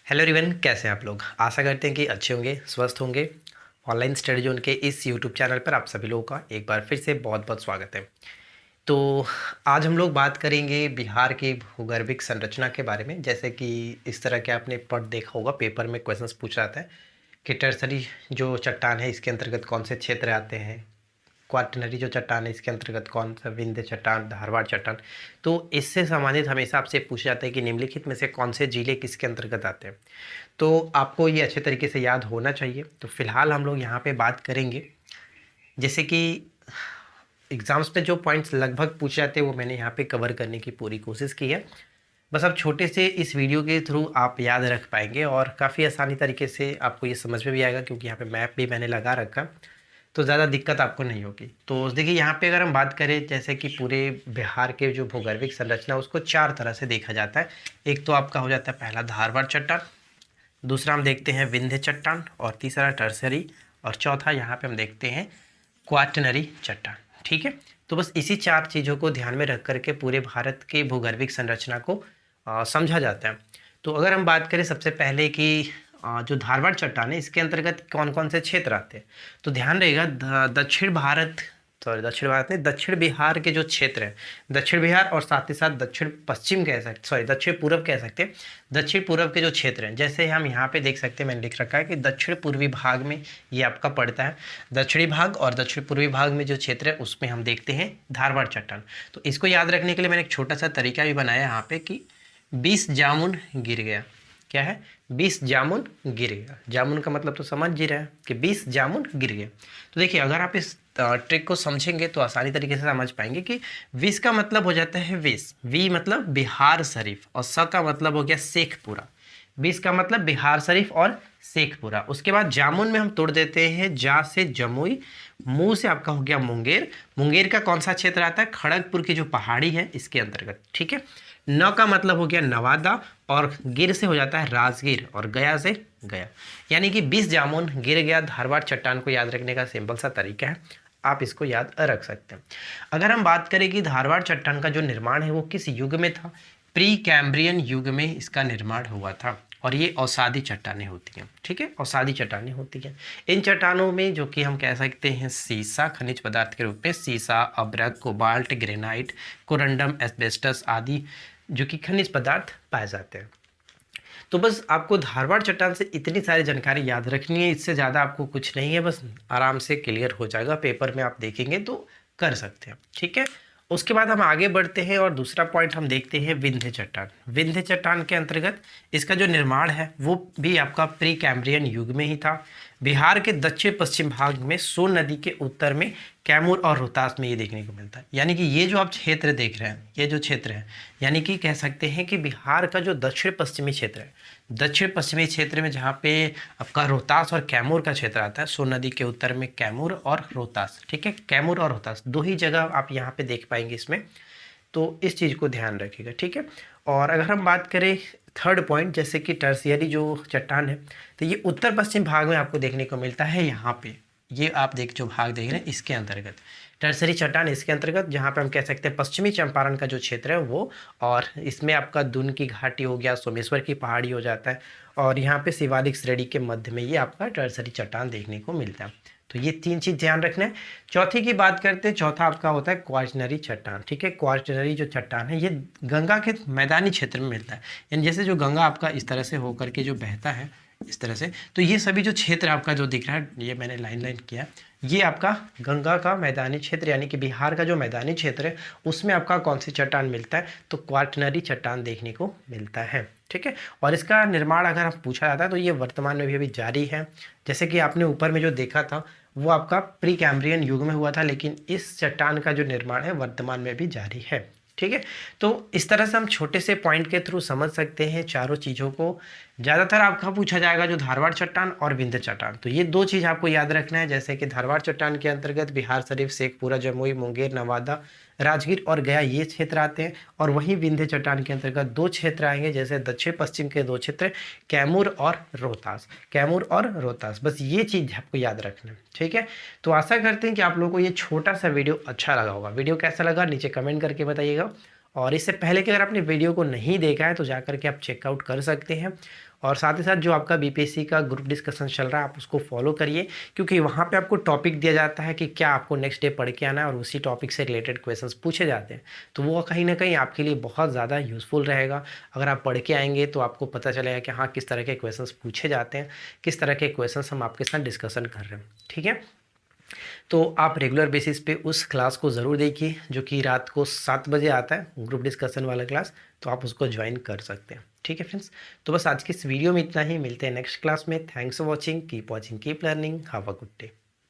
Hello everyone, कैसे हैं आप लोग। आशा करते हैं कि अच्छे होंगे, स्वस्थ होंगे। ऑनलाइन स्टडी जोन के इस यूट्यूब चैनल पर आप सभी लोगों का एक बार फिर से बहुत बहुत स्वागत है। तो आज हम लोग बात करेंगे बिहार की भूगर्भिक संरचना के बारे में। जैसे कि इस तरह के आपने पढ़ देखा होगा, पेपर में क्वेश्चंस पूछ रहा था कि टर्सरी जो चट्टान है इसके अंतर्गत कौन से क्षेत्र आते हैं, क्वाटरनरी जो चट्टान है इसके अंतर्गत कौन सा, विंध्य चट्टान, धारवाड़ चट्टान। तो इससे संबंधित हमेशा आपसे पूछा जाता है कि निम्नलिखित में से कौन से जिले किसके अंतर्गत आते हैं। तो आपको ये अच्छे तरीके से याद होना चाहिए। तो फिलहाल हम लोग यहाँ पे बात करेंगे, जैसे कि एग्ज़ाम्स में जो पॉइंट्स लगभग पूछे जाते हैं वो मैंने यहाँ पे कवर करने की पूरी कोशिश की है। बस अब छोटे से इस वीडियो के थ्रू आप याद रख पाएंगे और काफ़ी आसानी तरीके से आपको ये समझ में भी आएगा, क्योंकि यहाँ पे मैप भी मैंने लगा रखा, तो ज़्यादा दिक्कत आपको नहीं होगी। तो देखिए यहाँ पे अगर हम बात करें, जैसे कि पूरे बिहार के जो भूगर्भिक संरचना है उसको चार तरह से देखा जाता है। एक तो आपका हो जाता है पहला धारवाड़ चट्टान, दूसरा हम देखते हैं विंध्य चट्टान, और तीसरा टर्सरी, और चौथा यहाँ पे हम देखते हैं क्वाटरनरी चट्टान। ठीक है, तो बस इसी चार चीज़ों को ध्यान में रख करके पूरे भारत के भूगर्भिक संरचना को समझा जाता है। तो अगर हम बात करें सबसे पहले कि जो धारवाड़ चट्टान है इसके अंतर्गत कौन कौन से क्षेत्र आते हैं, तो ध्यान रहेगा दक्षिण बिहार के जो क्षेत्र है, दक्षिण बिहार और साथ ही साथ दक्षिण पश्चिम कह सकते, दक्षिण पूर्व कह सकते हैं। दक्षिण पूर्व के जो क्षेत्र हैं, जैसे हम यहाँ पे देख सकते हैं, मैंने लिख रखा है कि दक्षिण पूर्वी भाग में ये आपका पड़ता है। दक्षिणी भाग और दक्षिण पूर्वी भाग में जो क्षेत्र है उसमें हम देखते हैं धारवाड़ चट्टान। तो इसको याद रखने के लिए मैंने एक छोटा सा तरीका भी बनाया यहाँ पे कि 20 जामुन गिर गया। क्या है? 20 जामुन गिर गया। जामुन का मतलब तो समझ ही रहे हैं कि 20 जामुन गिर गया। तो देखिए, अगर आप इस ट्रिक को समझेंगे तो आसानी तरीके से समझ पाएंगे कि 20 का मतलब हो जाता है विस, वी मतलब बिहार शरीफ, और स का मतलब हो गया शेखपुरा। 20 का मतलब बिहार शरीफ और शेखपुरा। उसके बाद जामुन में हम तोड़ देते हैं जा से जमुई, मुंह से आपका हो गया मुंगेर। मुंगेर का कौन सा क्षेत्र आता है? खड़गपुर की जो पहाड़ी है इसके अंतर्गत। ठीक है, न का मतलब हो गया नवादा, और गिर से हो जाता है राजगीर, और गया से गया। यानी कि 20 जामुन गिर गया। धारवाड़ चट्टान को याद रखने का सिंपल सा तरीका है, आप इसको याद रख सकते हैं। अगर हम बात करें कि धारवाड़ चट्टान का जो निर्माण है वो किस युग में था, प्री कैम्ब्रियन युग में इसका निर्माण हुआ था, और ये औसादी चट्टानें होती हैं। ठीक है, औसादी चट्टानें होती हैं। इन चट्टानों में जो कि हम कह सकते हैं सीसा खनिज पदार्थ के रूप में, सीसा, अब्रक, कोबाल्ट, ग्रेनाइट, कोरंडम, एस्बेस्टस आदि जो कि खनिज पदार्थ पाए जाते हैं। तो बस आपको धारवाड़ चट्टान से इतनी सारी जानकारी याद रखनी है, इससे ज़्यादा आपको कुछ नहीं है, बस आराम से क्लियर हो जाएगा। पेपर में आप देखेंगे तो कर सकते हैं। ठीक है, उसके बाद हम आगे बढ़ते हैं और दूसरा पॉइंट हम देखते हैं विंध्य चट्टान। विंध्य चट्टान के अंतर्गत इसका जो निर्माण है वो भी आपका प्री कैम्ब्रियन युग में ही था। बिहार के दक्षिण पश्चिम भाग में सोन नदी के उत्तर में कैमूर और रोहतास में ये देखने को मिलता है। यानी कि ये जो आप क्षेत्र देख रहे हैं, ये जो क्षेत्र है, यानी कि कह सकते हैं कि बिहार का जो दक्षिण पश्चिमी क्षेत्र है, दक्षिण पश्चिमी क्षेत्र में जहाँ पे आपका रोहतास और कैमूर का क्षेत्र आता है, सोन नदी के उत्तर में कैमूर और रोहतास। ठीक है, कैमूर और रोहतास दो ही जगह आप यहाँ पे देख पाएंगे इसमें, तो इस चीज़ को ध्यान रखिएगा। ठीक है, और अगर हम बात करें थर्ड पॉइंट, जैसे कि टर्सियरी जो चट्टान है, तो ये उत्तर पश्चिम भाग में आपको देखने को मिलता है। यहाँ पे ये आप जो भाग देख रहे हैं इसके अंतर्गत टर्सरी चट्टान, इसके अंतर्गत जहाँ पे हम कह सकते हैं पश्चिमी चंपारण का जो क्षेत्र है वो, और इसमें आपका दून की घाटी हो गया, सोमेश्वर की पहाड़ी हो जाता है, और यहाँ पे शिवालिक श्रेणी के मध्य में ये आपका टर्सरी चट्टान देखने को मिलता है। तो ये तीन चीज़ ध्यान रखना है। चौथी की बात करते हैं, चौथा आपका होता है क्वाटरनरी चट्टान। ठीक है, क्वाटरनरी जो चट्टान है ये गंगा के मैदानी क्षेत्र में मिलता है। यानी जैसे जो गंगा आपका इस तरह से होकर के जो बहता है इस तरह से, तो ये सभी जो क्षेत्र आपका जो दिख रहा है, ये मैंने लाइन किया, ये आपका गंगा का मैदानी क्षेत्र, यानी कि बिहार का जो मैदानी क्षेत्र है उसमें आपका कौन सी चट्टान मिलता है, तो क्वाटरनरी चट्टान देखने को मिलता है। ठीक है, और इसका निर्माण अगर आप पूछा जाता है तो ये वर्तमान में भी अभी जारी है। जैसे कि आपने ऊपर में जो देखा था वो आपका प्री कैम्ब्रियन युग में हुआ था, लेकिन इस चट्टान का जो निर्माण है वर्तमान में भी जारी है। ठीक है, तो इस तरह से हम छोटे से पॉइंट के थ्रू समझ सकते हैं चारों चीज़ों को। ज़्यादातर आपका पूछा जाएगा जो धारवाड़ चट्टान और विंध्य चट्टान, तो ये दो चीज़ आपको याद रखना है। जैसे कि धारवाड़ चट्टान के अंतर्गत बिहार शरीफ, शेखपुरा, जमुई, मुंगेर, नवादा, राजगीर और गया ये क्षेत्र आते हैं, और वहीं विंध्य चट्टान के अंतर्गत दो क्षेत्र आएंगे, जैसे दक्षिण पश्चिम के दो क्षेत्र, कैमूर और रोहतास। कैमूर और रोहतास, बस ये चीज़ आपको याद रखना है। ठीक है, तो आशा करते हैं कि आप लोगों को ये छोटा सा वीडियो अच्छा लगा होगा। वीडियो कैसा लगा नीचे कमेंट करके बताइएगा, और इससे पहले कि अगर आपने वीडियो को नहीं देखा है तो जाकर के आप चेकआउट कर सकते हैं। और साथ ही साथ जो आपका बीपीएससी का ग्रुप डिस्कशन चल रहा है आप उसको फॉलो करिए, क्योंकि वहाँ पे आपको टॉपिक दिया जाता है कि क्या आपको नेक्स्ट डे पढ़ के आना है और उसी टॉपिक से रिलेटेड क्वेश्चंस पूछे जाते हैं। तो वो कहीं ना कहीं आपके लिए बहुत ज़्यादा यूज़फुल रहेगा। अगर आप पढ़ के आएंगे तो आपको पता चलेगा कि हाँ किस तरह के क्वेश्चंस पूछे जाते हैं, किस तरह के क्वेश्चंस हम आपके साथ डिस्कशन कर रहे हैं। ठीक है, तो आप रेगुलर बेसिस पे उस क्लास को ज़रूर देखिए जो कि रात को 7 बजे आता है, ग्रुप डिस्कशन वाला क्लास। तो आप उसको ज्वाइन कर सकते हैं। ठीक है फ्रेंड्स, तो बस आज की इस वीडियो में इतना ही। मिलते हैं नेक्स्ट क्लास में। Thanks for watching, keep learning, have a good day.